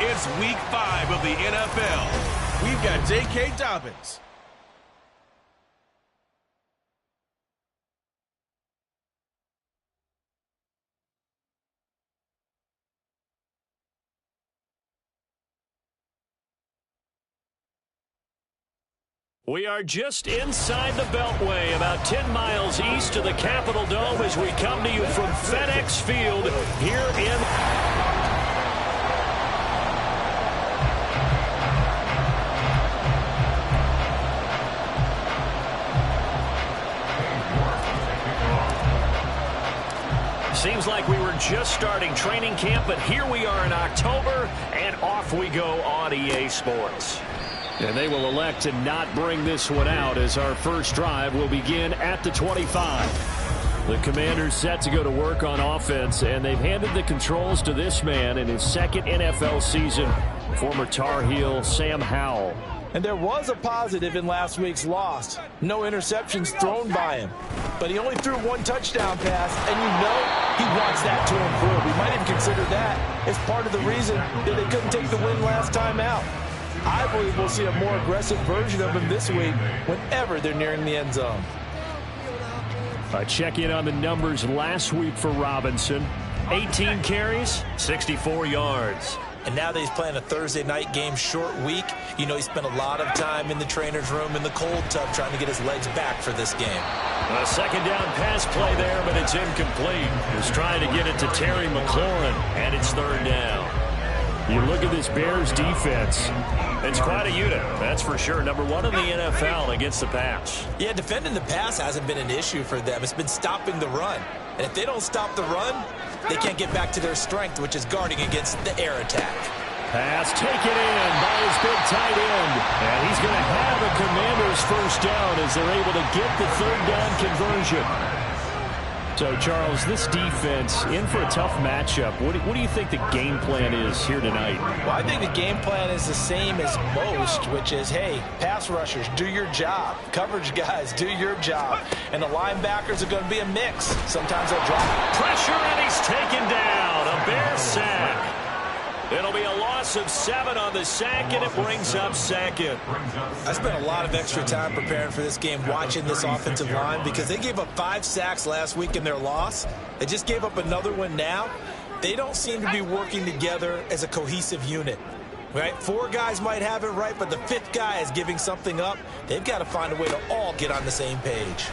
It's Week 5 of the NFL. We've got J.K. Dobbins. We are just inside the Beltway, about 10 miles east of the Capitol Dome as we come to you from FedEx Field here in... Seems like we were just starting training camp, but here we are in October, and off we go on EA Sports. And they will elect to not bring this one out as our first drive will begin at the 25. The Commanders set to go to work on offense, and they've handed the controls to this man in his second NFL season, former Tar Heel Sam Howell. And there was a positive in last week's loss. No interceptions thrown by him. But he only threw one touchdown pass, and you know he wants that to improve. We might even consider that as part of the reason that they couldn't take the win last time out. I believe we'll see a more aggressive version of him this week whenever they're nearing the end zone. A check-in on the numbers last week for Robinson. 18 carries, 64 yards. And now that he's playing a Thursday night game, short week, you know he spent a lot of time in the trainer's room in the cold tub trying to get his legs back for this game. A second down pass play there, but it's incomplete. He's trying to get it to Terry McLaurin, and it's third down. You look at this Bears defense. It's quite a unit, that's for sure. Number one in the NFL against the pass. Yeah, defending the pass hasn't been an issue for them. It's been stopping the run. And if they don't stop the run, they can't get back to their strength, which is guarding against the air attack. Pass taken in by his big tight end. And he's going to have a Commanders first down as they're able to get the third down conversion. So, Charles, this defense in for a tough matchup. What do you think the game plan is here tonight? Well, I think the game plan is the same as most, which is, hey, pass rushers, do your job. Coverage guys, do your job. And the linebackers are going to be a mix. Sometimes they'll drop. Pressure, and he's taken down. A Bear sack. It'll be a loss of 7 on the sack, and it brings up second. I spent a lot of extra time preparing for this game, watching this offensive line, because they gave up 5 sacks last week in their loss. They just gave up another one now. They don't seem to be working together as a cohesive unit. Right? 4 guys might have it right, but the 5th guy is giving something up. They've got to find a way to all get on the same page.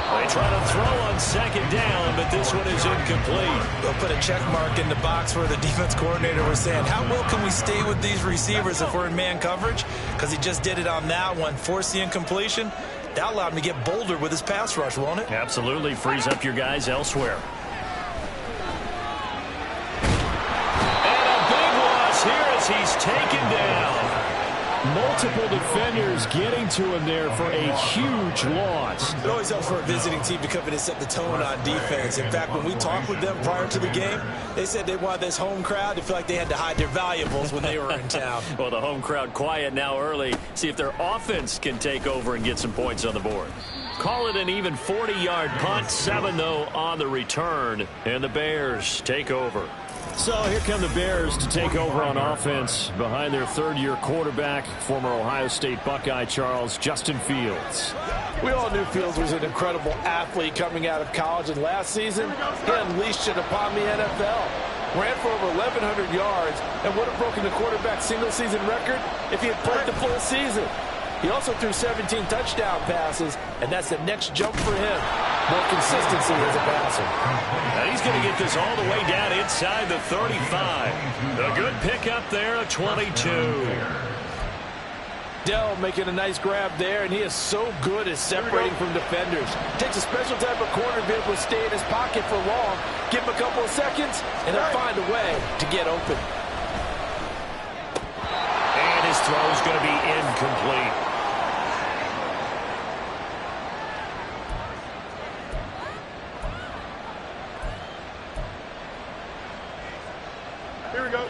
They try to throw on second down, but this one is incomplete. They'll put a check mark in the box where the defense coordinator was saying, how well can we stay with these receivers if we're in man coverage? Because he just did it on that one, forced the incompletion. That allowed him to get bolder with his pass rush, won't it? Absolutely. Frees up your guys elsewhere. And a big loss here as he's taken down. Multiple defenders getting to him there for a huge loss. It always helps for a visiting team to come in and set the tone on defense. In fact, when we talked with them prior to the game, they said they wanted this home crowd to feel like they had to hide their valuables when they were in town. Well, the home crowd quiet now early. See if their offense can take over and get some points on the board. Call it an even 40-yard punt. 7, though, on the return. And the Bears take over. So here come the Bears to take over on offense behind their third-year quarterback, former Ohio State Buckeye Charles Justin Fields. We all knew Fields was an incredible athlete coming out of college, and last season he unleashed it upon the NFL. Ran for over 1,100 yards and would have broken the quarterback's single-season record if he had played the full season. He also threw 17 touchdown passes, and that's the next jump for him. More consistency as a passer. And he's going to get this all the way down inside the 35. A good pickup there, a 22. Dell making a nice grab there, and he is so good at separating from defenders. Takes a special type of corner to be able to stay in his pocket for long. Give him a couple of seconds, and he'll find a way to get open. And his throw is going to be incomplete.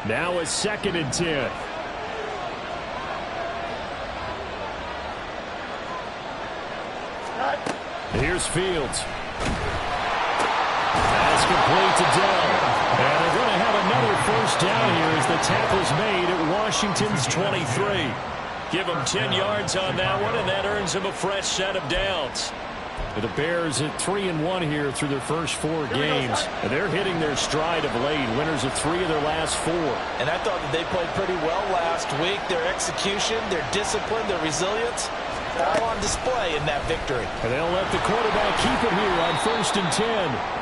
Now it's 2nd and 10. Here's Fields. That's complete to Dell. And they're going to have another first down here as the tackle's made at Washington's 23. Give him 10 yards on that one, and that earns him a fresh set of downs. The Bears at 3-1 here through their first 4 games. And they're hitting their stride of late. Winners of 3 of their last 4. And I thought that they played pretty well last week. Their execution, their discipline, their resilience, all on display in that victory. And they'll let the quarterback keep it here on 1st and 10.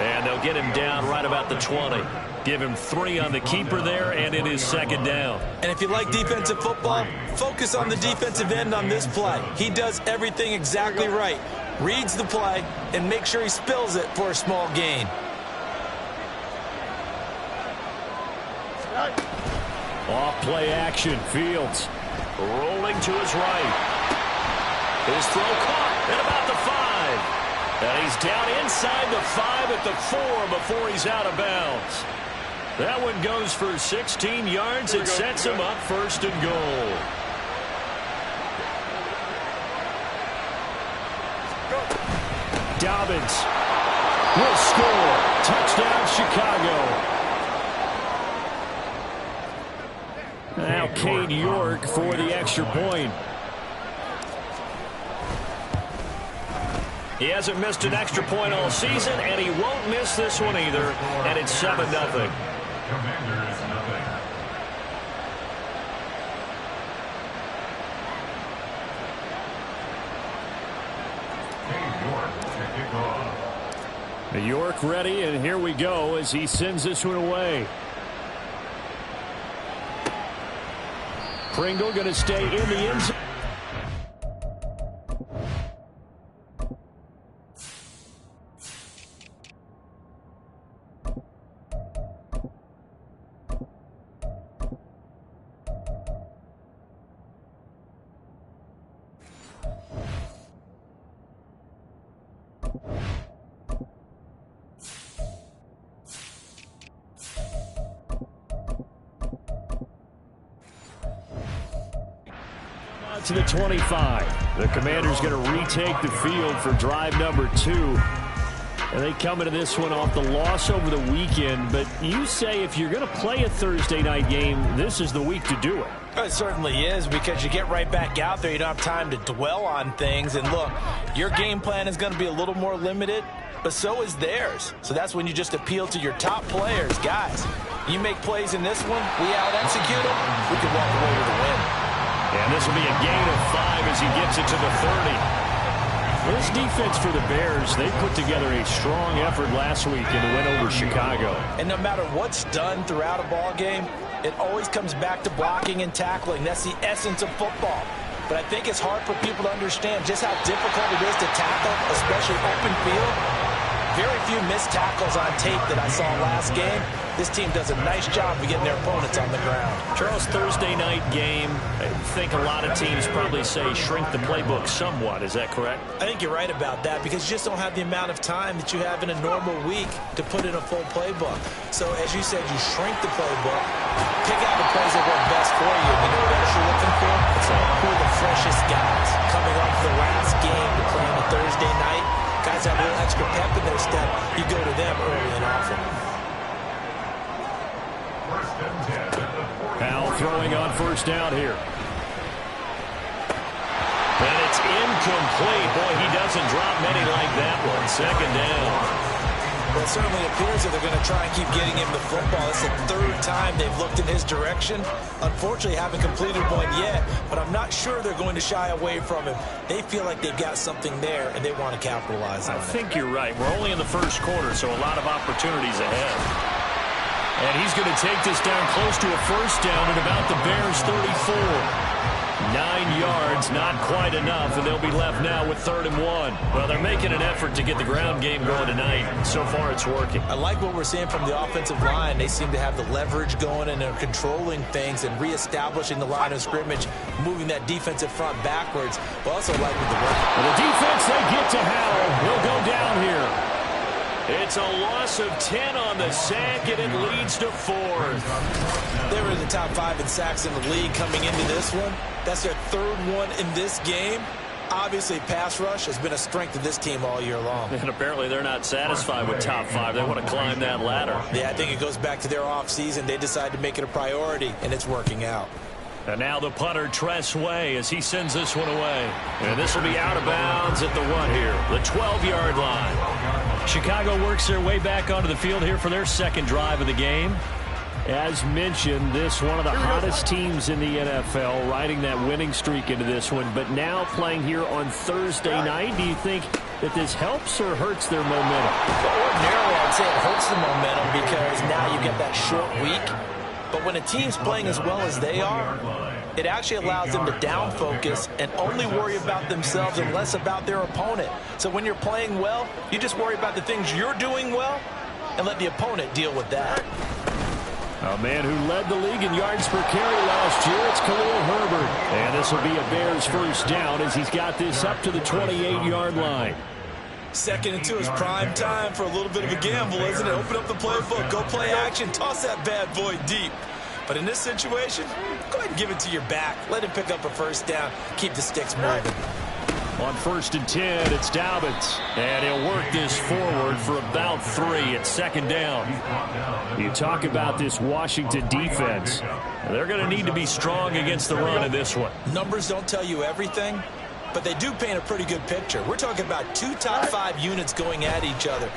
And they'll get him down right about the 20. Give him 3 on the keeper there, and it is 2nd down. And if you like defensive football, focus on the defensive end on this play. He does everything exactly right. Reads the play and make sure he spills it for a small gain. Off play action. Fields rolling to his right. His throw caught at about the 5. And he's down inside the 5 at the 4 before he's out of bounds. That one goes for 16 yards. It sets him up 1st and goal. Dobbins will score. Touchdown, Chicago. Now Cade York for the extra point. He hasn't missed an extra point all season, and he won't miss this one either. And it's 7-0. Commanders, nothing. New York ready, and here we go as he sends this one away. Pringle going to stay in the end zone. To the 25. The Commanders going to retake the field for drive number 2. And they come into this one off the loss over the weekend. But you say if you're going to play a Thursday night game, this is the week to do it. It certainly is, because you get right back out there. You don't have time to dwell on things. And look, your game plan is going to be a little more limited, but so is theirs. So that's when you just appeal to your top players. Guys, you make plays in this one, we out-execute them, we can walk away with a win. And this will be a gain of 5 as he gets it to the 30. This defense for the Bears, they put together a strong effort last week in the win over Chicago. And no matter what's done throughout a ball game, it always comes back to blocking and tackling. That's the essence of football. But I think it's hard for people to understand just how difficult it is to tackle, especially open field. Very few missed tackles on tape that I saw last game. This team does a nice job of getting their opponents on the ground. Charles, Thursday night game, I think a lot of teams probably say shrink the playbook somewhat. Is that correct? I think you're right about that, because you just don't have the amount of time that you have in a normal week to put in a full playbook. So, as you said, you shrink the playbook, pick out the plays that work best for you. You know what else you're looking for? Who are the freshest guys coming off the last game to play on a Thursday night? Guys have a little extra pep in their step. You go to them early and often. Powell throwing on 1st down here. And it's incomplete. Boy, he doesn't drop many like that one. 2nd down. Well, it certainly appears that they're going to try and keep getting him the football. It's the 3rd time they've looked in his direction. Unfortunately, haven't completed one yet, but I'm not sure they're going to shy away from him. They feel like they've got something there, and they want to capitalize on it. I think you're right. We're only in the 1st quarter, so a lot of opportunities ahead. And he's going to take this down close to a 1st down at about the Bears' 34. 9 yards, not quite enough, and they'll be left now with 3rd and 1. Well, they're making an effort to get the ground game going tonight. So far, it's working. I like what we're seeing from the offensive line. They seem to have the leverage going, and they're controlling things and reestablishing the line of scrimmage, moving that defensive front backwards. But also like with the run. Well, the defense, they get to Howell. He'll go down here. It's a loss of 10 on the sack, and it leads to 4th. They were in the top 5 in sacks in the league coming into this one. That's their 3rd one in this game. Obviously, pass rush has been a strength of this team all year long. And apparently they're not satisfied with top 5. They want to climb that ladder. Yeah, I think it goes back to their offseason. They decided to make it a priority, and it's working out. And now the punter, Tress Way, as he sends this one away. And this will be out of bounds at the what here? The 12-yard line. Chicago works their way back onto the field here for their second drive of the game. As mentioned, this one of the hottest teams in the NFL, riding that winning streak into this one, but now playing here on Thursday night. Do you think that this helps or hurts their momentum? Well, ordinarily, I'd say it hurts the momentum because now you get that short week. But when a team's playing as well as they are, it actually allows them to down focus and only worry about themselves and less about their opponent. So when you're playing well, you just worry about the things you're doing well and let the opponent deal with that. A man who led the league in yards per carry last year, it's Khalil Herbert. And this will be a Bears first down as he's got this up to the 28-yard line. 2nd and 2 is prime time for a little bit of a gamble, isn't it? Open up the playbook, go play action, toss that bad boy deep. But in this situation, go ahead and give it to your back. Let him pick up a first down. Keep the sticks moving. On 1st and 10, it's Dobbins. And he'll work this forward for about 3 at 2nd down. You talk about this Washington defense. They're going to need to be strong against the run in this one. Numbers don't tell you everything, but they do paint a pretty good picture. We're talking about 2 top 5 units going at each other.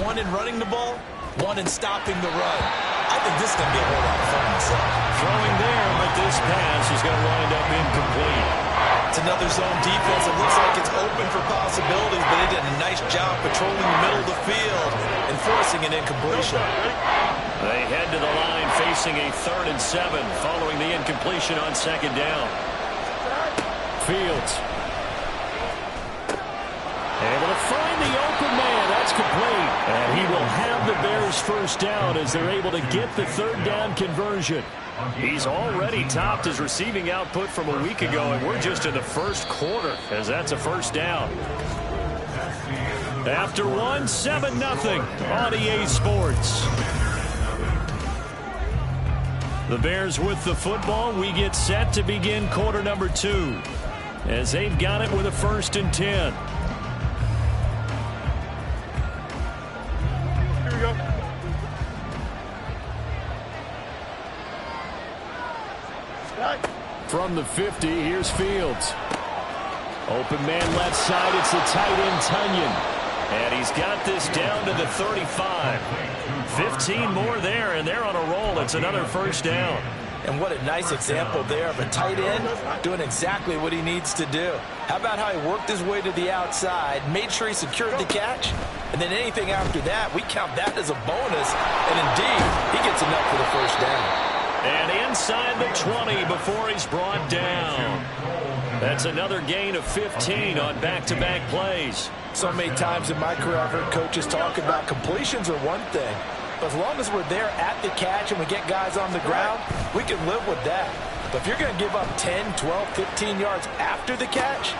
1 in running the ball, 1 in stopping the run. I think this is going to be a whole lot of fun myself. Throwing there, but this pass is going to wind up incomplete. It's another zone defense. It looks like it's open for possibilities, but they did a nice job patrolling the middle of the field and forcing an incompletion. They head to the line facing a 3rd and 7 following the incompletion on 2nd down. Fields. Able to find the open man. That's complete. And he will have the Bears first down as they're able to get the 3rd down conversion. He's already topped his receiving output from a week ago, and we're just in the first quarter as that's a first down. After 1, 7-0 on EA Sports. The Bears with the football. We get set to begin quarter number 2 as they've got it with a 1st and 10. From the 50, here's Fields. Open man left side, it's the tight end Tunyon. And he's got this down to the 35. 15 more there, and they're on a roll. It's another first down. And what a nice example there of a tight end doing exactly what he needs to do. How about how he worked his way to the outside, made sure he secured the catch, and then anything after that, we count that as a bonus. And indeed, he gets enough for the first down. And inside the 20 before he's brought down. That's another gain of 15 on back-to-back plays. So many times in my career I've heard coaches talk about completions are one thing. But as long as we're there at the catch and we get guys on the ground, we can live with that. But if you're going to give up 10, 12, 15 yards after the catch.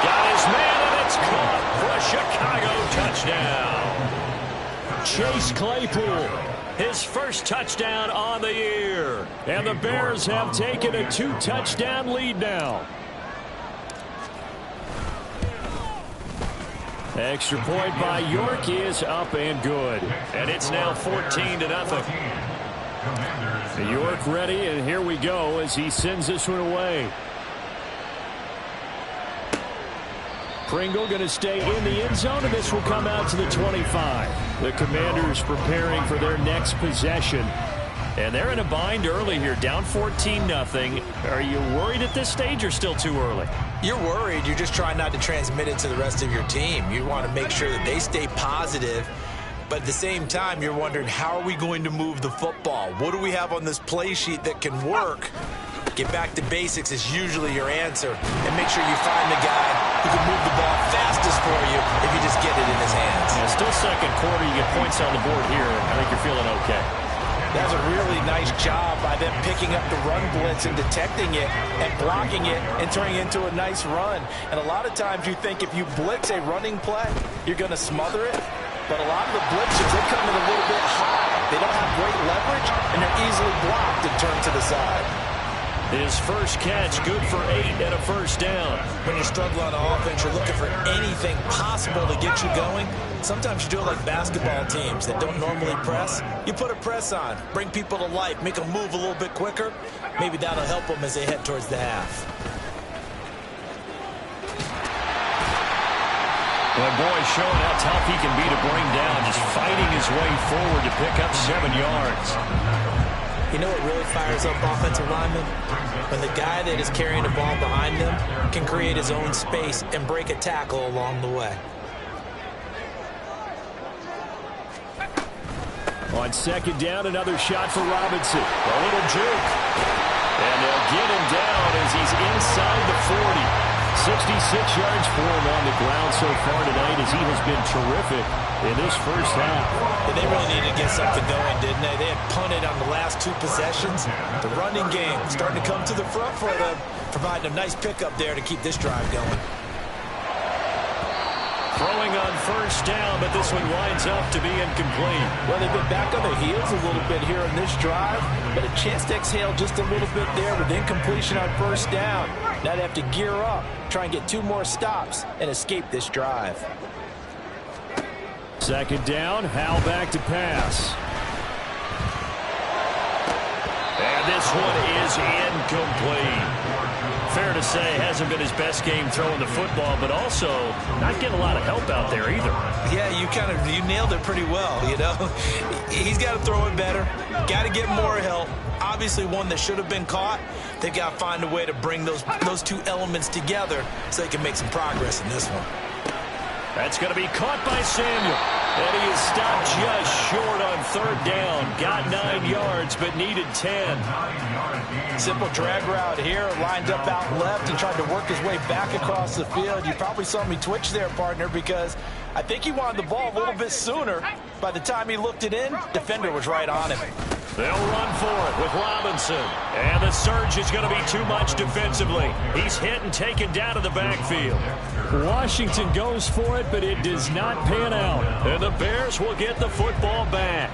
Got his man, and it's caught for a Chicago touchdown. Chase Claypool. His first touchdown on the year. And the Bears have taken a 2-touchdown lead now. Extra point by York is up and good. And it's now 14-0. York ready, and here we go as he sends this one away. Pringle going to stay in the end zone, and this will come out to the 25. The Commanders preparing for their next possession. And they're in a bind early here, down 14-0. Are you worried at this stage or still too early? You're worried. You're just trying not to transmit it to the rest of your team. You want to make sure that they stay positive. But at the same time, you're wondering, how are we going to move the football? What do we have on this play sheet that can work? Get back to basics is usually your answer. And make sure you find the guy who can move the ball fastest for you if you just get it in his hands. Yeah, still second quarter. You get points on the board here. I think you're feeling okay. That's a really nice job by them picking up the run blitz and detecting it and blocking it and turning it into a nice run. And a lot of times you think if you blitz a running play, you're going to smother it. But a lot of the blitzers, they come in a little bit high. They don't have great leverage, and they're easily blocked and turned to the side. His first catch, good for 8 and a first down. When you struggle on offense, you're looking for anything possible to get you going. Sometimes you do it like basketball teams that don't normally press. You put a press on, bring people to life, make them move a little bit quicker. Maybe that'll help them as they head towards the half. Well, boy, showing how tough he can be to bring down, just fighting his way forward to pick up 7 yards. You know what really fires up offensive linemen? When the guy that is carrying the ball behind them can create his own space and break a tackle along the way. On second down, another shot for Robinson. A little juke. And they'll get him down as he's inside the 40. 66 yards for him on the ground so far tonight as he has been terrific in this first half. And they really needed to get something going, didn't they? They had punted on the last 2 possessions. The running game starting to come to the front for them, providing a nice pickup there to keep this drive going. Throwing on first down, but this one winds up to be incomplete. Well, they've been back on their heels a little bit here on this drive, but a chance to exhale just a little bit there with incompletion on first down. Now they have to gear up, try and get 2 more stops, and escape this drive. Second down, Howell back to pass. And this one is incomplete. Fair to say, hasn't been his best game throwing the football, but also not getting a lot of help out there either. Yeah, you nailed it pretty well, you know. He's got to throw it better, got to get more help. Obviously one that should have been caught. They've got to find a way to bring those 2 elements together so they can make some progress in this one. That's going to be caught by Samuel. And he is stopped just short on third down. Got 9 yards, but needed 10. Simple drag route here, lined up out left and tried to work his way back across the field. You probably saw me twitch there, partner, because I think he wanted the ball a little bit sooner. By the time he looked it in, defender was right on him. They'll run for it with Robinson. And the surge is going to be too much defensively. He's hit and taken down to the backfield. Washington goes for it, but it does not pan out. And the Bears will get the football back.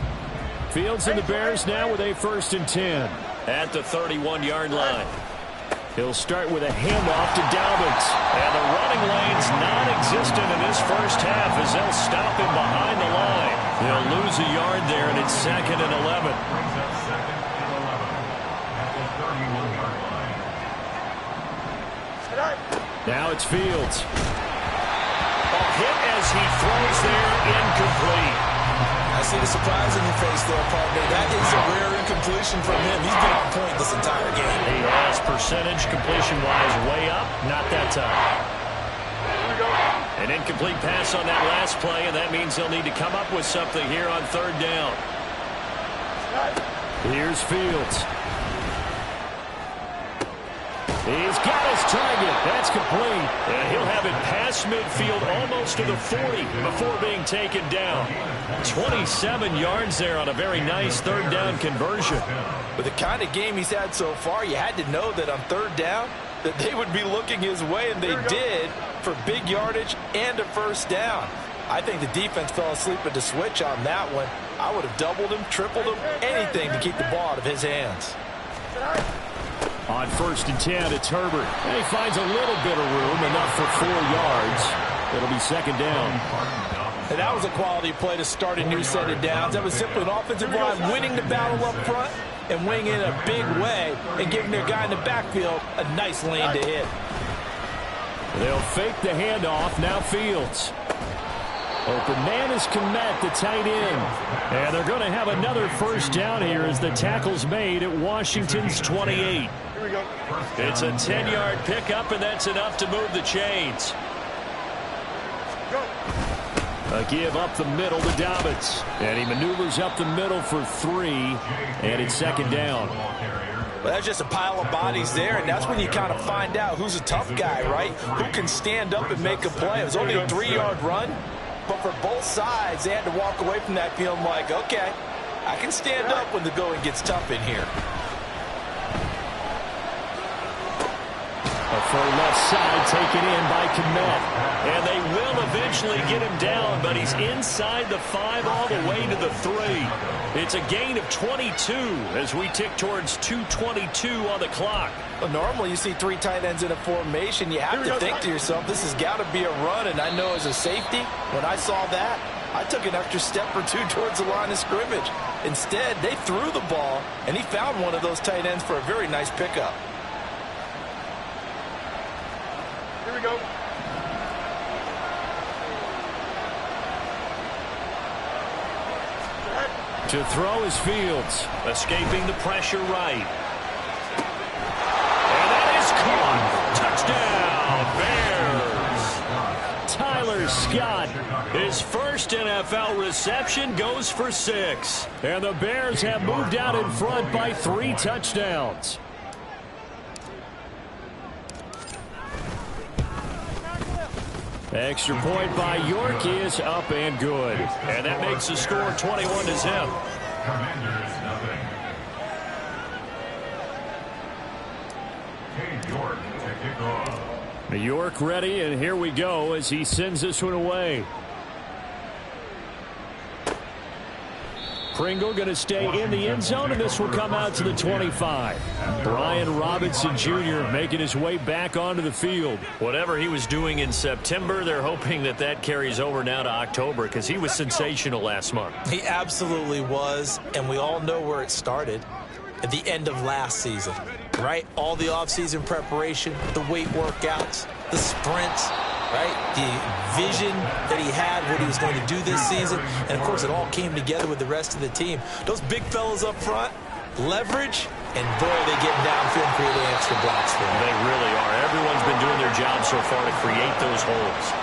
Fields and the Bears now with a 1st and 10 at the 31-yard line. He'll start with a handoff to Dobbins. And the running lane's non-existent in this first half as they'll stop him behind the line. They'll lose a yard there, and it's 2nd and 11. Now it's Fields. A hit as he throws there, incomplete. I see the surprise in your face there, partner. That is a rare incompletion from him. He's been on point this entire game. He has percentage completion-wise way up, not that time. An incomplete pass on that last play, and that means they'll need to come up with something here on third down. Here's Fields. He's got his target. That's complete. And he'll have it past midfield almost to the 40 before being taken down. 27 yards there on a very nice third down conversion. With the kind of game he's had so far, you had to know that on third down that they would be looking his way, and they did, for big yardage and a first down. I think the defense fell asleep at the switch on that one. I would have doubled him, tripled him, anything to keep the ball out of his hands. On 1st and 10, it's Herbert. And he finds a little bit of room, enough for 4 yards. It'll be 2nd down. And that was a quality play to start a new set of downs. That was simply an offensive line winning the battle up front and winning in a big way and giving their guy in the backfield a nice lane to hit. They'll fake the handoff. Now Fields. Open man is Kmet, the tight end. And they're going to have another first down here as the tackle's made at Washington's 28. It's a 10-yard pickup, and that's enough to move the chains. A give up the middle to Dobbins. And he maneuvers up the middle for 3, and it's 2nd down. Well, that's just a pile of bodies there, and that's when you kind of find out who's a tough guy, right? Who can stand up and make a play. It was only a 3-yard run, but for both sides, they had to walk away from that feeling like, okay, I can stand up when the going gets tough in here. A for left side, taken in by Kmet. And they will eventually get him down, but he's inside the 5 all the way to the 3. It's a gain of 22 as we tick towards 2:22 on the clock. Well, normally you see 3 tight ends in a formation. You have to think to yourself, this has got to be a run. And I know as a safety, when I saw that, I took an extra step or 2 towards the line of scrimmage. Instead, they threw the ball, and he found one of those tight ends for a very nice pickup. Here we go. To throw is Fields, escaping the pressure right. And that is caught. Touchdown, Bears. Tyler Scott, his first NFL reception, goes for 6. And the Bears have moved out in front by 3 touchdowns. Extra point by York is up and good. And that makes the score 21-0. Commanders, nothing. Hey, York to kick off. York ready, and here we go as he sends this one away. Pringle going to stay in the end zone, and this will come out to the 25. Brian Robinson Jr. making his way back onto the field. Whatever he was doing in September, they're hoping that that carries over now to October because he was sensational last month. He absolutely was, and we all know where it started. At the end of last season, right? All the offseason preparation, the weight workouts, the sprints, right? The vision that he had, what he was going to do this season. And, of course, it all came together with the rest of the team. Those big fellas up front, leverage, and, boy, they get downfield and create extra blocks for him. They really are. Everyone's been doing their job so far to create those holes.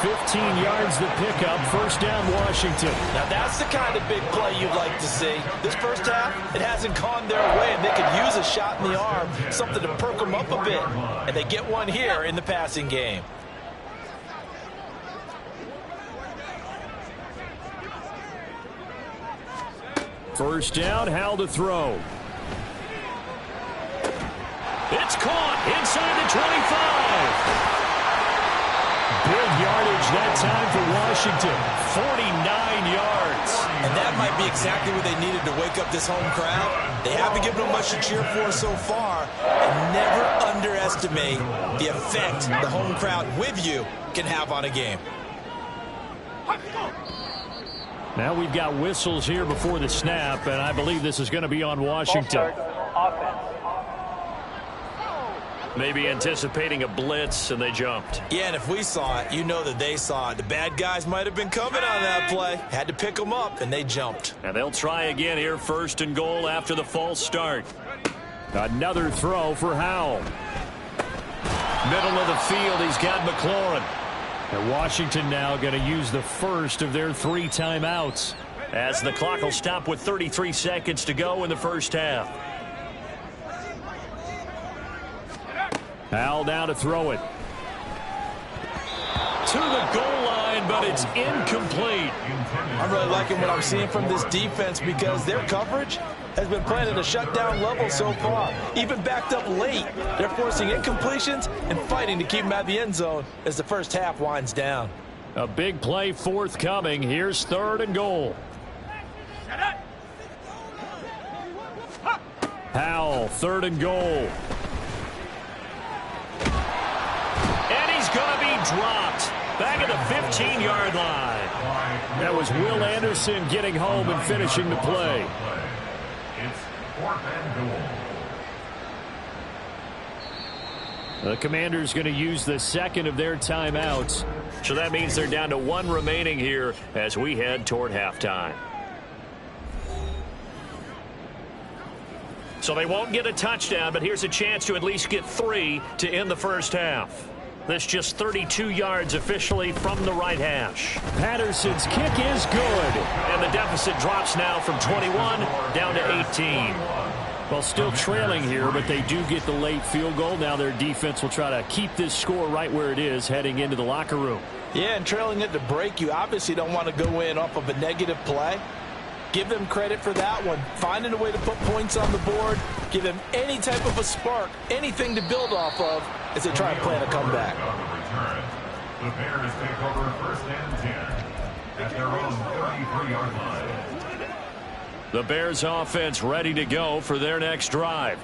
15 yards the pickup, first down Washington. Now that's the kind of big play you'd like to see. This first half, it hasn't gone their way, and they could use a shot in the arm, something to perk them up a bit. And they get one here in the passing game. First down, Howell to throw. It's caught inside the 25. Big yardage that time for Washington, 49 yards. And that might be exactly what they needed to wake up this home crowd. They haven't given them much to cheer for so far. And never underestimate the effect the home crowd with you can have on a game. Now we've got whistles here before the snap, and I believe this is going to be on Washington. Maybe anticipating a blitz, and they jumped. Yeah, and if we saw it, you know that they saw it. The bad guys might have been coming on that play. Had to pick them up, and they jumped. And they'll try again here, first and goal after the false start. Another throw for Howell. Middle of the field, he's got McLaurin. And Washington now going to use the first of their 3 timeouts, as the clock will stop with 33 seconds to go in the first half. Howell now to throw it. To the goal line, but it's incomplete. I'm really liking what I'm seeing from this defense because their coverage has been playing at a shutdown level so far. Even backed up late, they're forcing incompletions and fighting to keep them out of the end zone as the first half winds down. A big play forthcoming. Here's third and goal. Howell, third and goal. And he's going to be dropped back at the 15-yard line. That was Will Anderson getting home and finishing the play. It's 4th and goal. The Commanders going to use the second of their timeouts. So that means they're down to 1 remaining here as we head toward halftime. So they won't get a touchdown, but here's a chance to at least get 3 to end the first half. This just 32 yards officially from the right hash. Patterson's kick is good. And the deficit drops now from 21 down to 18. Well, still trailing here, but they do get the late field goal. Now their defense will try to keep this score right where it is heading into the locker room. Yeah, and trailing it to break, you obviously don't want to go in off of a negative play. Give them credit for that one. Finding a way to put points on the board. Give them any type of a spark, anything to build off of. as they try and plan a comeback. On the return, the Bears take over 1st and 10 at their own 33-yard line. The Bears offense ready to go for their next drive.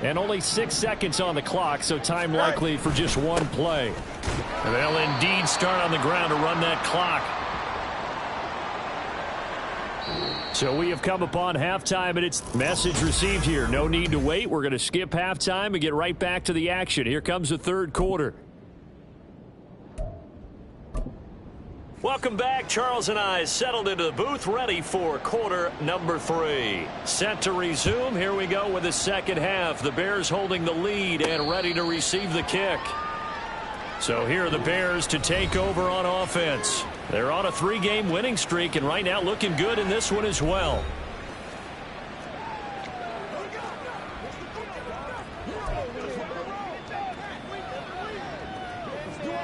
And only 6 seconds on the clock, so time likely for just one play. And they'll indeed start on the ground to run that clock. So we have come upon halftime, and it's message received here. No need to wait. We're going to skip halftime and get right back to the action. Here comes the third quarter. Welcome back. Charles and I settled into the booth, ready for quarter number 3. Set to resume. Here we go with the second half. The Bears holding the lead and ready to receive the kick. So here are the Bears to take over on offense. They're on a 3-game winning streak, and right now looking good in this one as well.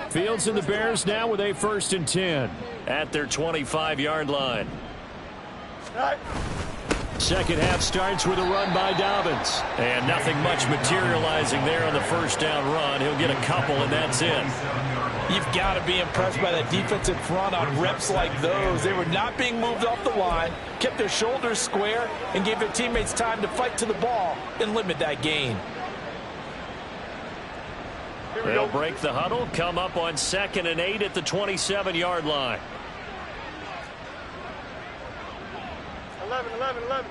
Fields and the Bears now with a 1st and 10 at their 25-yard line. Second half starts with a run by Dobbins. And nothing much materializing there on the first down run. He'll get a couple, and that's it. You've got to be impressed by that defensive front on reps like those. They were not being moved off the line, kept their shoulders square, and gave their teammates time to fight to the ball and limit that gain. They'll break the huddle, come up on 2nd and 8 at the 27-yard line. 11.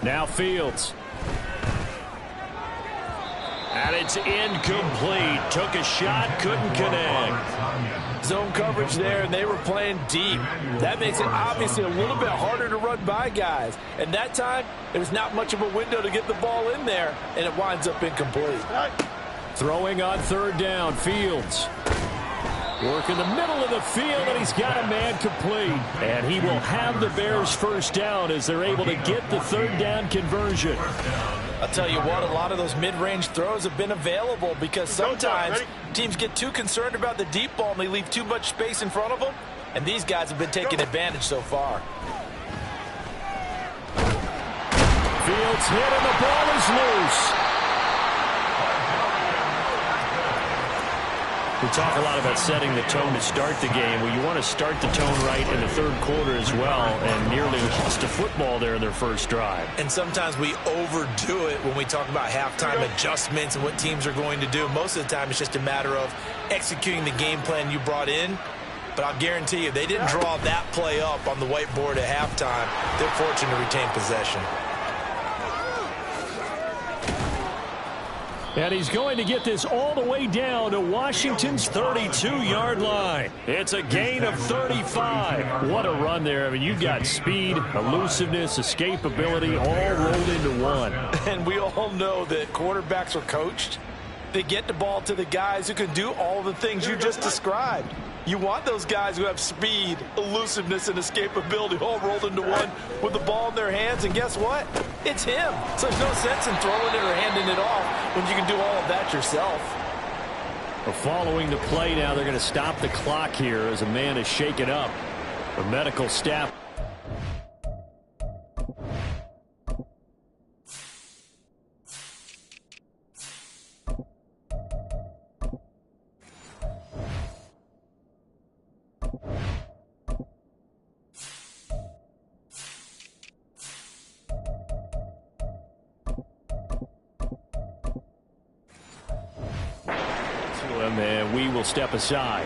Now Fields. And it's incomplete. Took a shot, couldn't connect. Zone coverage there, and they were playing deep. That makes it obviously a little bit harder to run by guys. And that time, there's not much of a window to get the ball in there, and it winds up incomplete. Throwing on 3rd down, Fields. Work in the middle of the field, and he's got a man complete. And he will have the Bears' 1st down as they're able to get the 3rd down conversion. I'll tell you what, a lot of those mid-range throws have been available because sometimes teams get too concerned about the deep ball and they leave too much space in front of them, and these guys have been taking advantage so far. Fields hit, and the ball is loose. We talk a lot about setting the tone to start the game. Well, you want to start the tone right in the 3rd quarter as well, and nearly lost a football there in their first drive. And sometimes we overdo it when we talk about halftime adjustments and what teams are going to do. Most of the time, it's just a matter of executing the game plan you brought in. But I'll guarantee you, they didn't draw that play up on the whiteboard at halftime. They're fortunate to retain possession. And he's going to get this all the way down to Washington's 32-yard line. It's a gain of 35. What a run there. I mean, you've got speed, elusiveness, escapability all rolled into one. And we all know that quarterbacks are coached. They get the ball to the guys who can do all the things you just described. You want those guys who have speed, elusiveness, and escapability all rolled into one with the ball in their hands. And guess what? It's him. So there's no sense in throwing it or handing it off when you can do all of that yourself. Well, following the play now, they're going to stop the clock here as a man is shaken up. The medical staff. And we will step aside.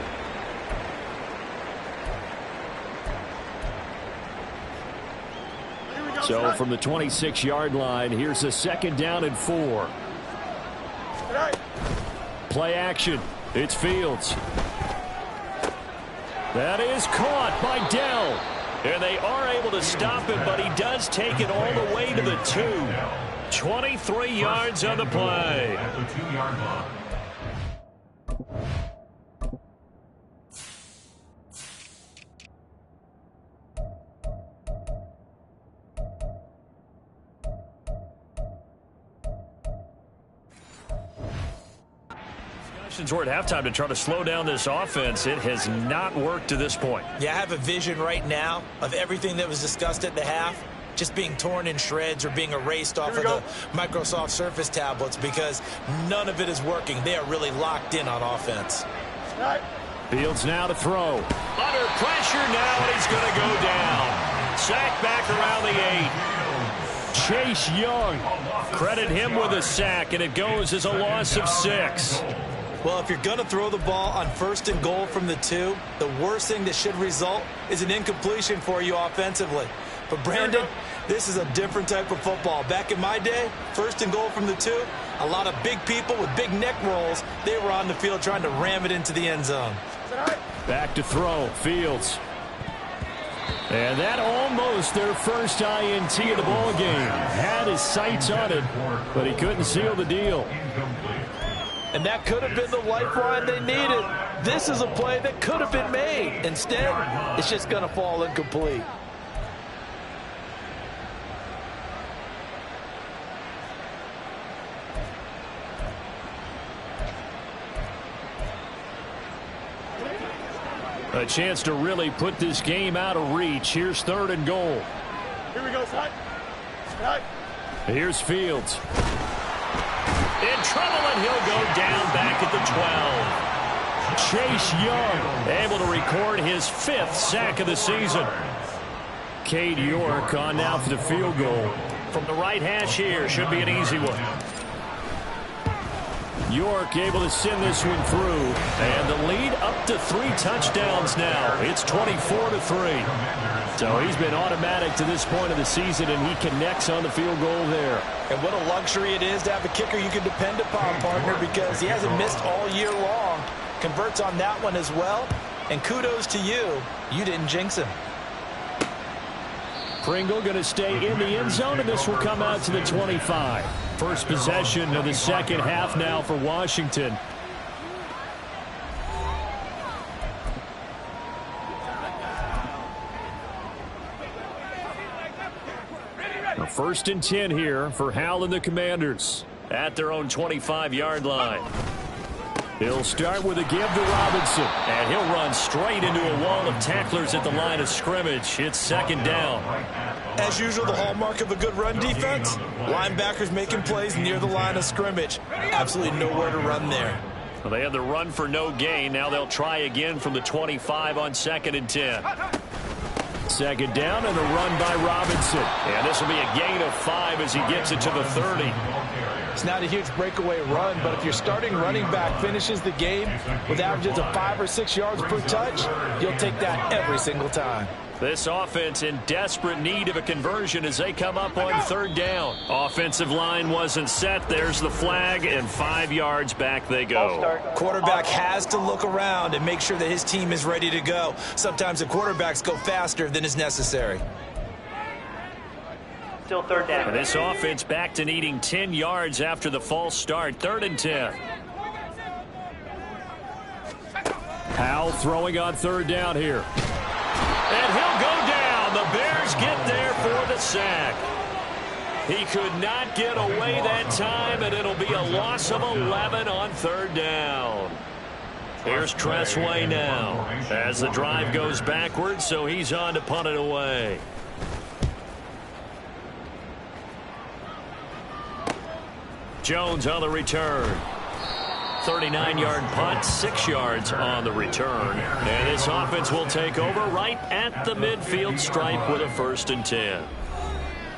So from the 26-yard line, here's a 2nd down and 4. Play action. It's Fields. That is caught by Dell. And they are able to stop him, but he does take it all the way to the 2. 23 yards on the play. At the 2-yard line. We're at halftime to try to slow down this offense. It has not worked to this point. Yeah, I have a vision right now of everything that was discussed at the half. just being torn in shreds or being erased off of the Microsoft Surface tablets because none of it is working. They are really locked in on offense. Fields now to throw. Under pressure now, and he's going to go down. Sack back around the 8. Chase Young. Credit him with a sack, and it goes as a loss of 6. Well, if you're going to throw the ball on 1st and goal from the 2, the worst thing that should result is an incompletion for you offensively. But, Brandon, this is a different type of football. Back in my day, 1st and goal from the 2, a lot of big people with big neck rolls, they were on the field trying to ram it into the end zone. Back to throw, Fields. And that almost their first INT of the ball game. Had his sights on it, but he couldn't seal the deal. And that could have been the lifeline they needed. This is a play that could have been made. Instead, it's just going to fall incomplete. A chance to really put this game out of reach. Here's 3rd and goal. Here we go, Side. Here's Fields. In trouble, and he'll go down back at the 12. Chase Young able to record his 5th sack of the season. Cade York on now for the field goal. From the right hash here, should be an easy one. York able to send this one through, and the lead up to 3 touchdowns now. It's 24-3. So he's been automatic to this point of the season, and he connects on the field goal there. And what a luxury it is to have a kicker you can depend upon, partner, because he hasn't missed all year long. Converts on that one as well, and kudos to you. You didn't jinx him. Pringle going to stay in the end zone, and this will come out to the 25. First possession of the second half now for Washington. A 1st and 10 here for Hal and the Commanders at their own 25-yard line. He'll start with a give to Robinson, and he'll run straight into a wall of tacklers at the line of scrimmage. It's 2nd down. As usual, the hallmark of a good run defense, linebackers making plays near the line of scrimmage. Absolutely nowhere to run there. Well, they had the run for no gain. Now they'll try again from the 25 on 2nd and 10. 2nd down and a run by Robinson. And this will be a gain of 5 as he gets it to the 30. It's not a huge breakaway run, but if your starting running back finishes the game with averages of 5 or 6 yards per touch, you'll take that every single time. This offense in desperate need of a conversion as they come up on 3rd down. Offensive line wasn't set. There's the flag, and 5 yards back they go. Quarterback has to look around and make sure that his team is ready to go. Sometimes the quarterbacks go faster than is necessary. Still 3rd down. And this offense back to needing 10 yards after the false start. 3rd and 10. Howell throwing on 3rd down here. And he'll go down. The Bears get there for the sack. He could not get away that time, and it'll be a loss of 11 on 3rd down. Here's Tressway now as the drive goes backwards, so he's on to punt it away. Jones on the return. 39-yard punt, 6 yards on the return. And this offense will take over right at the midfield stripe with a 1st and 10.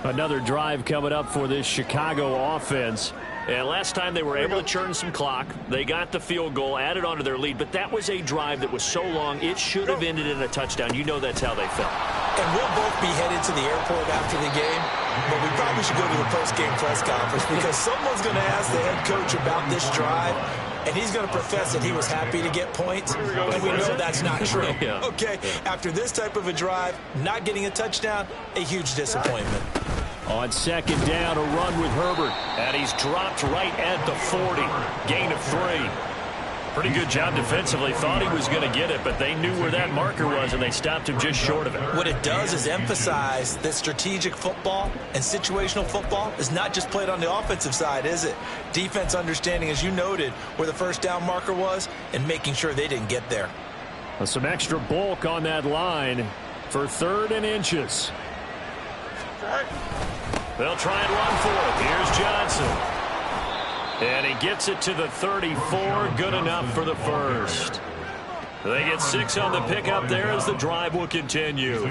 Another drive coming up for this Chicago offense. And last time they were able to churn some clock. They got the field goal, added on to their lead. But that was a drive that was so long, it should have ended in a touchdown. You know that's how they felt. And we'll both be headed to the airport after the game. But we probably should go to the post-game press conference because someone's going to ask the head coach about this drive. And he's going to profess that he was happy to get points, and we know that's not true. Yeah. Okay, after this type of a drive, not getting a touchdown, a huge disappointment. On 2nd down, a run with Herbert, and he's dropped right at the 40. Gain of 3. Pretty good job defensively. Thought he was going to get it, but they knew where that marker was, and they stopped him just short of it. What it does is emphasize that strategic football and situational football is not just played on the offensive side, is it? Defense understanding, as you noted, where the 1st down marker was and making sure they didn't get there. Some extra bulk on that line for 3rd and inches. They'll try and run for it. Here's Johnson. And he gets it to the 34. Good enough for the first. They get 6 on the pickup there as the drive will continue.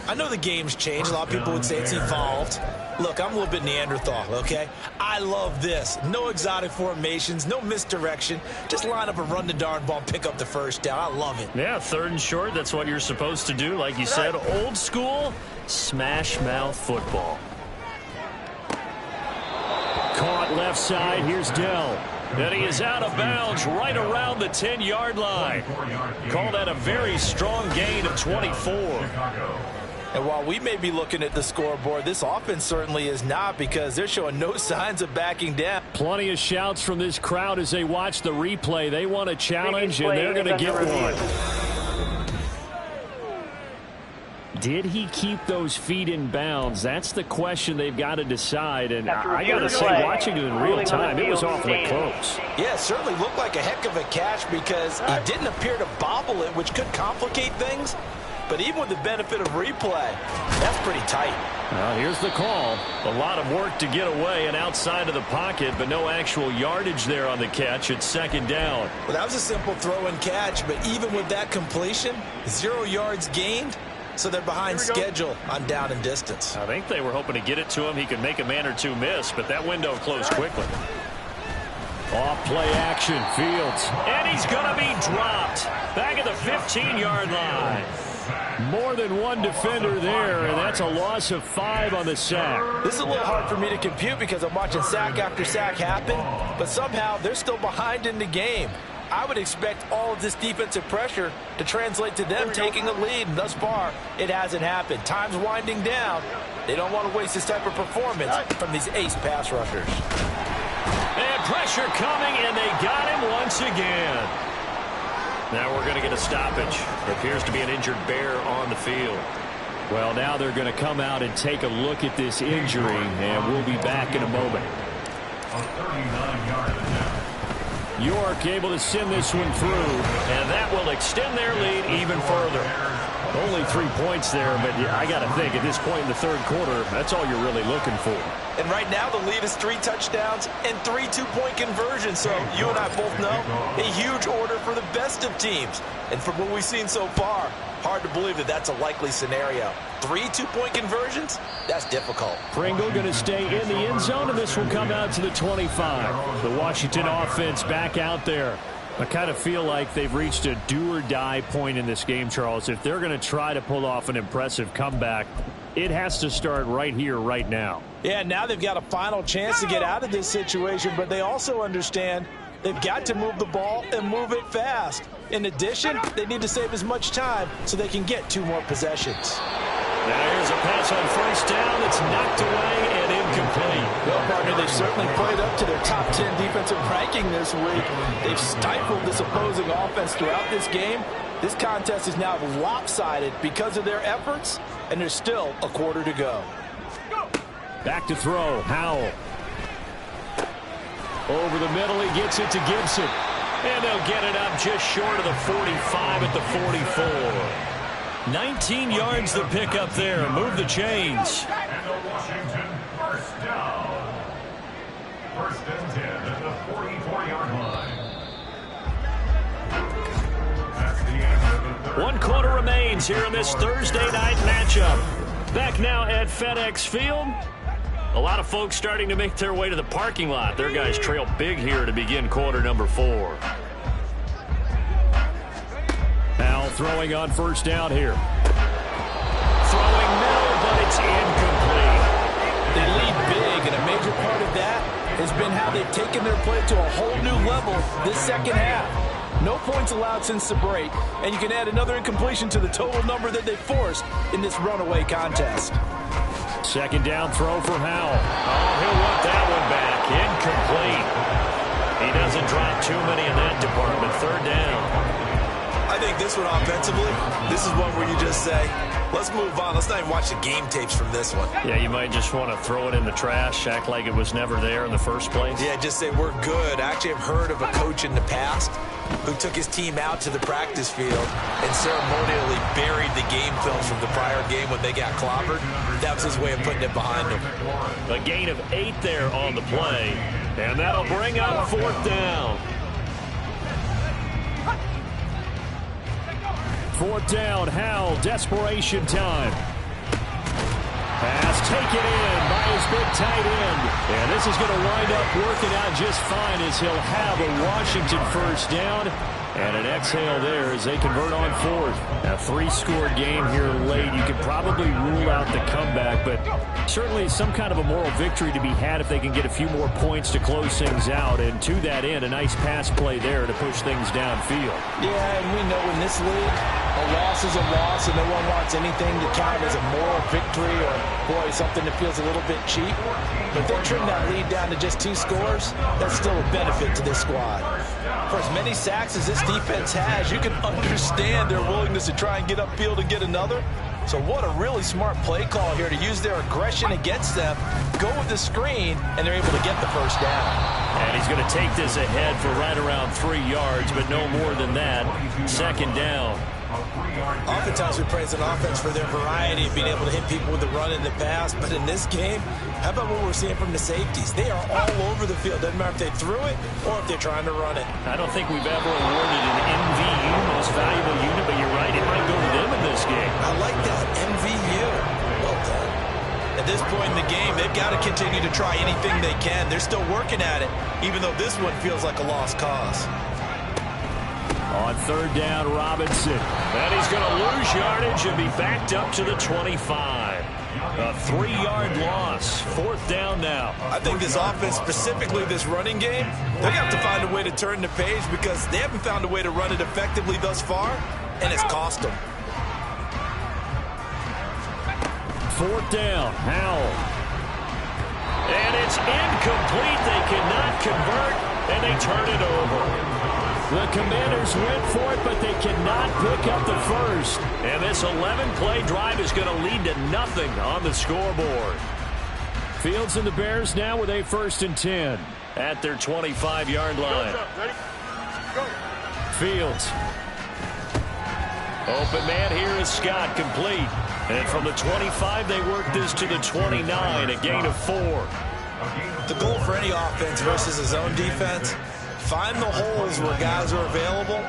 I know the game's changed. A lot of people would say it's evolved. Look, I'm a little bit Neanderthal, okay? I love this. No exotic formations, no misdirection. Just line up and run the darn ball and pick up the first down. I love it. Yeah, 3rd and short. That's what you're supposed to do. Like you said, old school smash mouth football. Caught left side. Here's Dell. And he is out of bounds right around the 10-yard line. Call that a very strong gain of 24. And while we may be looking at the scoreboard, this offense certainly is not, because they're showing no signs of backing down. Plenty of shouts from this crowd as they watch the replay. They want a challenge, and they're going to get one. Did he keep those feet in bounds? That's the question they've got to decide. And I got to say, watching it in real time, it was awfully close. Yeah, it certainly looked like a heck of a catch, because he didn't appear to bobble it, which could complicate things. But even with the benefit of replay, that's pretty tight. Well, here's the call. A lot of work to get away and outside of the pocket, but no actual yardage there on the catch. It's 2nd down. Well, that was a simple throw and catch, but even with that completion, 0 yards gained. So they're behind schedule on down and distance. I think they were hoping to get it to him. He could make a man or two miss, but that window closed quickly. Off play action, Fields. And he's going to be dropped. Back at the 15-yard line. More than one defender there, and that's a loss of 5 on the sack. This is a little hard for me to compute, because I'm watching sack after sack happen, but somehow they're still behind in the game. I would expect all of this defensive pressure to translate to them taking a lead, and thus far, it hasn't happened. Time's winding down. They don't want to waste this type of performance from these ace pass rushers. And pressure coming, and they got him once again. Now we're going to get a stoppage. It appears to be an injured Bear on the field. Well, now they're going to come out and take a look at this injury, and we'll be back in a moment. A 39-yard attempt. York able to send this one through, and that will extend their lead even further. Only 3 points there, but I got to think at this point in the 3rd quarter, that's all you're really looking for. And right now the lead is 3 touchdowns and 3 two-point conversions. So you and I both know a huge order for the best of teams. And from what we've seen so far, hard to believe that that's a likely scenario. 3 two-point conversions? That's difficult. Pringle going to stay in the end zone, and this will come out to the 25. The Washington offense back out there. I kind of feel like they've reached a do-or-die point in this game, Charles. If they're going to try to pull off an impressive comeback, it has to start right here, right now. Yeah, now they've got a final chance to get out of this situation, but they also understand they've got to move the ball and move it fast. In addition, they need to save as much time so they can get 2 more possessions. Now here's a pass on 1st down that's knocked away and incomplete. Well, partner, they've certainly played up to their top 10 defensive ranking this week. They've stifled this opposing offense throughout this game. This contest is now lopsided because of their efforts, and there's still a quarter to go. Back to throw, Howell. Over the middle, he gets it to Gibson. And they'll get it up just short of the 45 at the 44. 19 yards the pick up there. Move the chains. And the Washington 1st down. 1st and 10 at the 44-yard line. That's the end of the 3rd. 1 quarter remains here in this Thursday night matchup. Back now at FedEx Field. A lot of folks starting to make their way to the parking lot. Their guys trail big here to begin quarter number 4. Now throwing on 1st down here. Throwing middle, but it's incomplete. They lead big, and a major part of that has been how they've taken their play to a whole new level this 2nd half. No points allowed since the break, and you can add another incompletion to the total number that they forced in this runaway contest. 2nd down throw for Howell. Oh, he'll want that one back. Incomplete. He doesn't drop too many in that department. 3rd down. I I think this one offensively, this is one where you just say, let's move on. Let's not even watch the game tapes from this one. Yeah, you might just want to throw it in the trash, act like it was never there in the first place. Yeah, just say we're good. I actually have heard of a coach in the past who took his team out to the practice field and ceremonially buried the game films from the prior game when they got clobbered. That was his way of putting it behind them. A gain of 8 there on the play, and that'll bring up 4th down. 4th down, Howell, desperation time. Pass taken in by his big tight end. And this is going to wind up working out just fine as he'll have a Washington first down. And an exhale there as they convert on 4th. A 3-score game here late. You could probably rule out the comeback, but certainly some kind of a moral victory to be had if they can get a few more points to close things out. And to that end, a nice pass play there to push things downfield. Yeah, and we know in this league, a loss is a loss, and no one wants anything to count as a moral victory or, boy, something that feels a little bit cheap. But if they trim that lead down to just 2 scores, that's still a benefit to this squad. For as many sacks as this defense has, you can understand their willingness to try and get upfield and get another. So what a really smart play call here to use their aggression against them, go with the screen, and they're able to get the first down. And he's going to take this ahead for right around 3 yards, but no more than that. 2nd down. Oftentimes we praise an offense for their variety of being able to hit people with the run and the pass, but in this game, how about what we're seeing from the safeties? They are all over the field. Doesn't matter if they threw it or if they're trying to run it. I don't think we've ever awarded an MVU, most valuable unit, but you're right, it might go to them in this game. I like that, MVU. Well done. At this point in the game, they've got to continue to try anything they can. They're still working at it, even though this one feels like a lost cause. On 3rd down, Robinson. And he's going to lose yardage and be backed up to the 25. A 3-yard loss. 4th down now. I think this offense, specifically this running game, they're going to have to find a way to turn the page because they haven't found a way to run it effectively thus far, and it's cost them. 4th down, Howell. And it's incomplete. They cannot convert, and they turn it over. The Commanders went for it, but they cannot pick up the first. And this 11-play drive is going to lead to nothing on the scoreboard. Fields and the Bears now with a 1st and 10 at their 25-yard line. Fields. Open man here is Scott, complete. And from the 25, they work this to the 29, a gain of 4. The goal for any offense versus a zone defense, find the holes where guys are available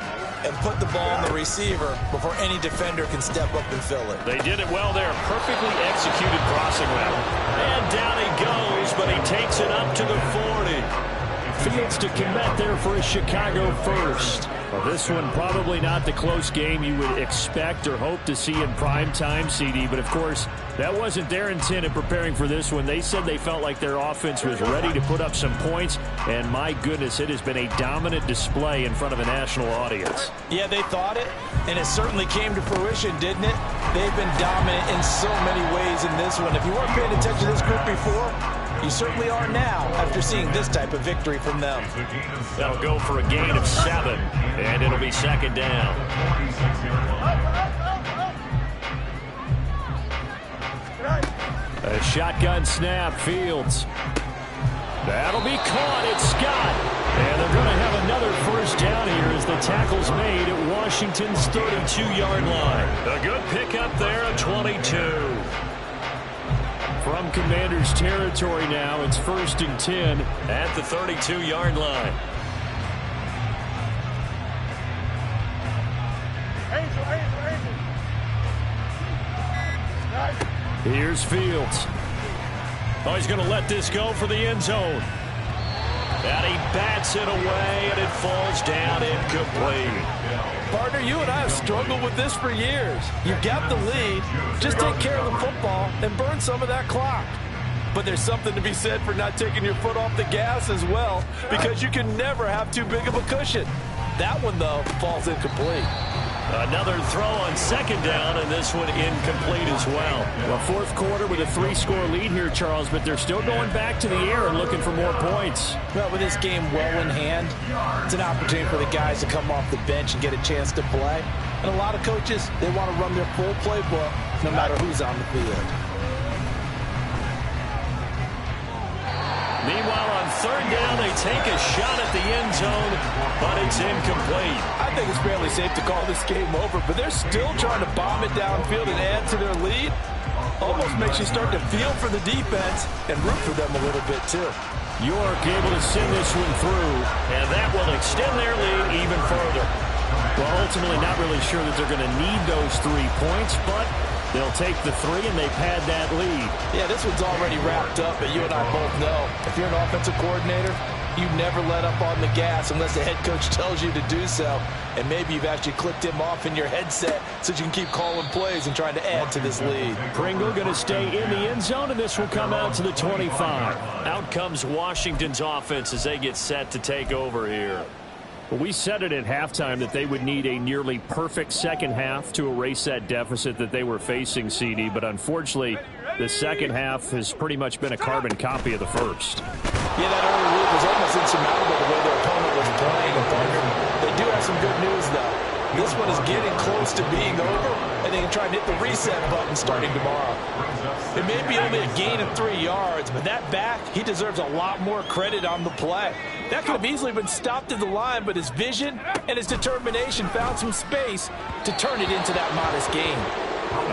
and put the ball on the receiver before any defender can step up and fill it. They did it well there. Perfectly executed crossing route. And down he goes, but he takes it up to the 40. Fields to commit there for a Chicago first. Well, this one probably not the close game you would expect or hope to see in prime time, CD. But, of course, that wasn't their intent in preparing for this one. They said they felt like their offense was ready to put up some points. And, my goodness, it has been a dominant display in front of a national audience. Yeah, they thought it, and it certainly came to fruition, didn't it? They've been dominant in so many ways in this one. If you weren't paying attention to this group before, you certainly are now after seeing this type of victory from them. That'll go for a gain of 7, and it'll be 2nd down. A shotgun snap, Fields. That'll be caught. It's Scott. And they're going to have another first down here as the tackle's made at Washington's 32-yard line. A good pickup there at 22. From Commanders territory now, it's 1st and 10 at the 32-yard line. Here's Fields. Oh, he's going to let this go for the end zone. And he bats it away, and it falls down incomplete. Partner, you and I have struggled with this for years. You've got the lead. Just take care of the football and burn some of that clock. But there's something to be said for not taking your foot off the gas as well, because you can never have too big of a cushion. That one, though, falls incomplete. Another throw on second down, and this one incomplete as well. Well, fourth quarter with a 3-score lead here, Charles, but they're still going back to the air and looking for more points. Well, with this game well in hand, it's an opportunity for the guys to come off the bench and get a chance to play. And a lot of coaches, they want to run their full playbook no matter who's on the field. Meanwhile, on third down, they take a shot at the end zone, but it's incomplete. I think it's fairly safe to call this game over, but they're still trying to bomb it downfield and add to their lead. Almost makes you start to feel for the defense and root for them a little bit, too. York able to send this one through, and that will extend their lead even further. Well, ultimately not really sure that they're going to need those 3 points, but they'll take the 3, and they've had that lead. Yeah, this one's already wrapped up, but you and I both know if you're an offensive coordinator, you never let up on the gas unless the head coach tells you to do so. And maybe you've actually clicked him off in your headset so you can keep calling plays and trying to add to this lead. Pringle going to stay in the end zone, and this will come out to the 25. Out comes Washington's offense as they get set to take over here. Well, we said it at halftime that they would need a nearly perfect second half to erase that deficit that they were facing, CD, but unfortunately, the second half has pretty much been a carbon copy of the first. Yeah, that early lead was almost insurmountable the way their opponent was playing. They do have some good news, though. This one is getting close to being over, and they can try and hit the reset button starting tomorrow. It may be only a gain of 3 yards, but that back, he deserves a lot more credit on the play. That could have easily been stopped at the line, but his vision and his determination found some space to turn it into that modest gain.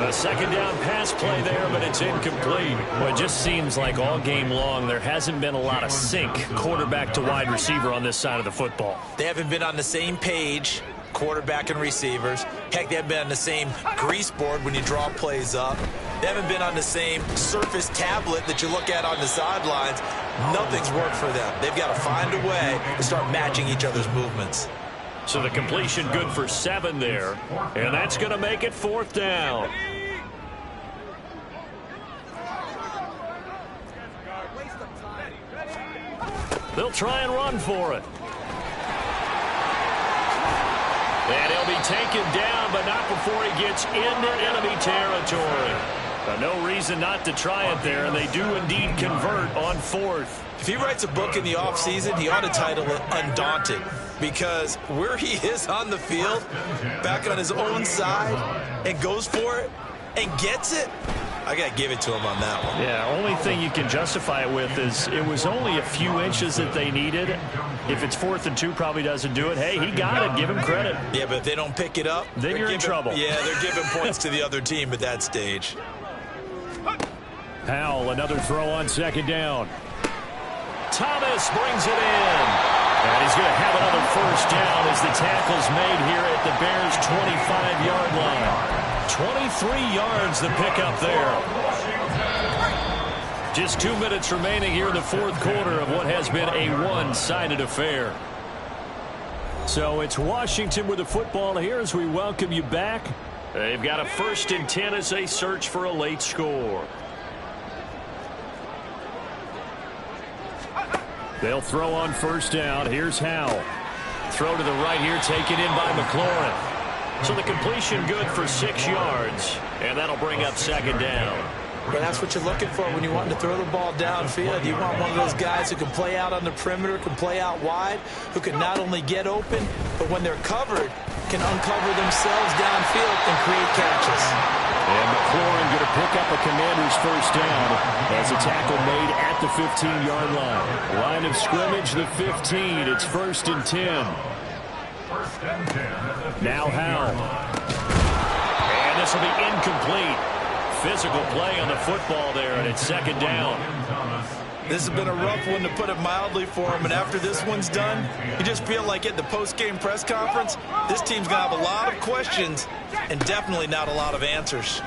A second down pass play there, but it's incomplete. Well, it just seems like all game long there hasn't been a lot of sync quarterback to wide receiver on this side of the football. They haven't been on the same page, quarterback and receivers. Heck, they haven't been on the same grease board when you draw plays up. They haven't been on the same surface tablet that you look at on the sidelines. Nothing's worked for them. They've got to find a way to start matching each other's movements. So the completion good for 7 there, and that's going to make it 4th down. They'll try and run for it. And he'll be taken down, but not before he gets into enemy territory. No reason not to try it there, and they do indeed convert on 4th. If he writes a book in the offseason, he ought to title it Undaunted, because where he is on the field, back on his own side, and goes for it, and gets it, I got to give it to him on that one. Yeah, only thing you can justify it with is it was only a few inches that they needed. If it's 4th and 2, probably doesn't do it. Hey, he got it. Give him credit. Yeah, but if they don't pick it up, then you're in trouble. Yeah, they're giving points to the other team at that stage. Howell, another throw on second down. Thomas brings it in. And he's going to have another first down as the tackle's made here at the Bears' 25-yard line. 23 yards the pickup there. Just 2 minutes remaining here in the 4th quarter of what has been a one-sided affair. So it's Washington with the football here as we welcome you back. They've got a 1st and 10 as they search for a late score. They'll throw on first down. Here's Howell. Throw to the right here, taken in by McLaurin. So the completion good for 6 yards, and that'll bring up second down. But that's what you're looking for when you want to throw the ball downfield. You want one of those guys who can play out on the perimeter, can play out wide, who can not only get open, but when they're covered, can uncover themselves downfield and create catches. And McLaurin going to pick up a Commander's first down as a tackle made at the 15-yard line. Line of scrimmage, the 15. It's 1st and 10. Now Howell. And this will be incomplete. Physical play on the football there, and it's second down. This has been a rough one, to put it mildly, for him. And after this one's done, you just feel like at the post-game press conference, this team's going to have a lot of questions and definitely not a lot of answers.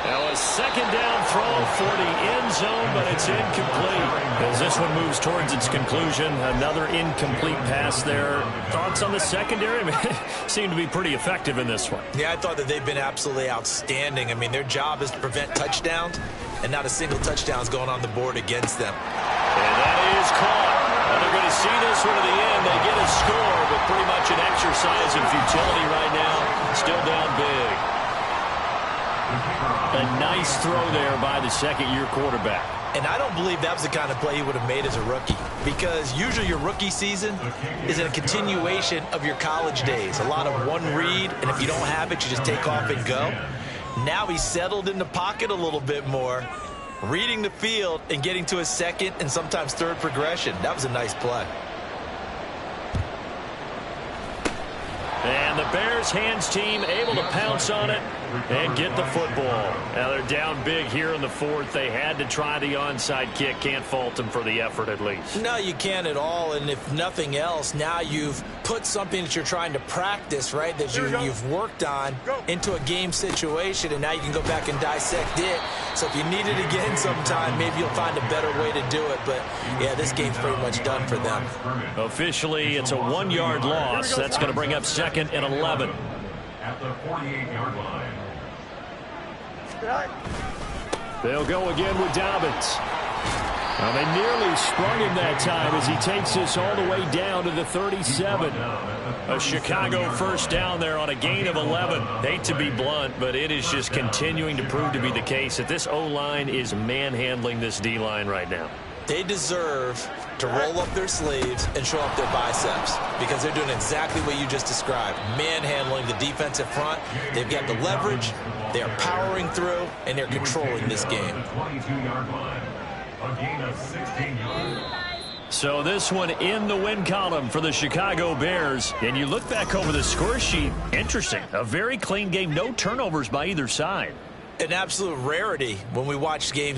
Now a second down throw for the end zone, but it's incomplete. As this one moves towards its conclusion, another incomplete pass there. Thoughts on the secondary? I mean, seem to be pretty effective in this one. Yeah, I thought that they've been absolutely outstanding. I mean, their job is to prevent touchdowns, and not a single touchdown is going on the board against them. And that is caught. And they're going to see this one to the end. They get a score, but pretty much an exercise in futility right now. Still down big. A nice throw there by the second-year quarterback. And I don't believe that was the kind of play he would have made as a rookie, because usually your rookie season is a continuation of your college days. A lot of one read, and if you don't have it, you just take off and go. Now he's settled in the pocket a little bit more, reading the field and getting to his second and sometimes third progression. That was a nice play. And the Bears hands team able to pounce on it and get the football. Now they're down big here in the fourth. They had to try the onside kick. Can't fault them for the effort at least. No, you can't at all. And if nothing else, now you've put something that you're trying to practice, right, that you've worked on into a game situation, and now you can go back and dissect it. So if you need it again sometime, maybe you'll find a better way to do it. But, yeah, this game's pretty much done for them. Officially, it's a 1-yard loss. That's going to bring up 2nd and 11. At the 48-yard line. They'll go again with Dobbins. Well, they nearly sprung him that time as he takes this all the way down to the 37. A Chicago first down there on a gain of 11. Hate to be blunt, but it is just continuing to prove to be the case that this O-line is manhandling this D-line right now. They deserve to roll up their sleeves and show up their biceps, because they're doing exactly what you just described, manhandling the defensive front. They've got the leverage, they're powering through, and they're controlling this game. 22-yard line. A gain of 16 yards. So this one in the win column for the Chicago Bears. And you look back over the score sheet, interesting. A very clean game, no turnovers by either side. An absolute rarity when we watch games